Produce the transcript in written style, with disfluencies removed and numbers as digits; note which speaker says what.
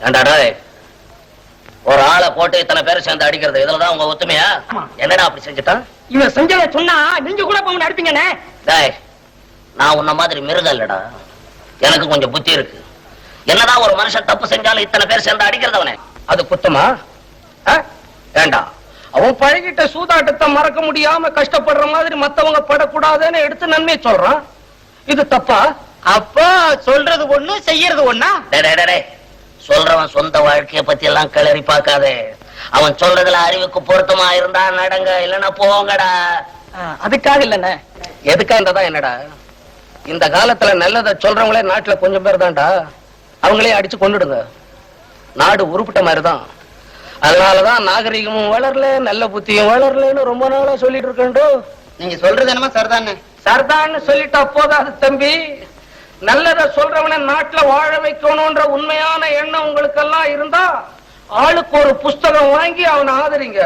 Speaker 1: ஏண்டாடா ஒரு ஆளை போட்டு இத்தனை பேர் சேர்ந்து அடிக்கிறது இதுலதான் உங்க ஒத்துமையா? என்னடா அப்படி செஞ்சுட்டான்?
Speaker 2: இவன் செஞ்சதை சொன்னா நீங்க கூட போங்க அடிப்பீங்கண்ணே.
Speaker 1: டேய், நான் உன்ன மாதிரி மிருகம் இல்லடா, எனக்கு கொஞ்சம் புத்தி இருக்கு. என்னதான் ஒரு மனுஷன் தப்பு செஞ்சாலும் இத்தனை பேர் சேர்ந்து அடிக்கிறதவனே அது குத்தமா? வேண்டா, அவன் பழகிட்ட சூதாட்டத்தை மறக்க முடியாம கஷ்டப்படுற மாதிரி மத்தவங்க படக்கூடாதுன்னு எடுத்து நன்மை சொல்றான். இது தப்பா?
Speaker 2: அப்போ சொல்றது ஒண்ணு செய்யறது ஒண்ணா?
Speaker 1: சொல்றவன் சொந்த வாழ்க்கைய பத்தி எல்லாம் கிளறி பார்க்காதே. அவன் சொல்றதுல அறிவுக்கு பொருத்தமா இருந்தா நடங்க, இல்லன்னா போங்கடா.
Speaker 2: அதுக்காக இல்லண்ணே.
Speaker 1: எதுக்கா இருந்ததா என்னடா? இந்த காலத்துல நல்லத சொல்றவங்களே நாட்டுல கொஞ்சம் பேர் தான்டா. அவங்களே அடிச்சு கொண்டுடுங்க, நாடு உருப்பிட்ட மாதிரிதான். அதனாலதான் நாகரிகமும் வளரல, நல்ல புத்தியும் வளரலன்னு ரொம்ப நாளா சொல்லிட்டு இருக்கேன்.
Speaker 2: நீங்க சொல்றது என்னமா சரிதானே?
Speaker 1: சர்தான்னு சொல்லிட்டா போதாது தம்பி. நல்லத சொல்றவன நாட்டுல வாழ வைக்கணும்ன்ற உண்மையான எண்ணம் உங்களுக்கு எல்லாம் இருந்தா ஆளுக்கு ஒரு புஸ்தகம் வாங்கி அவனை ஆதரிங்க.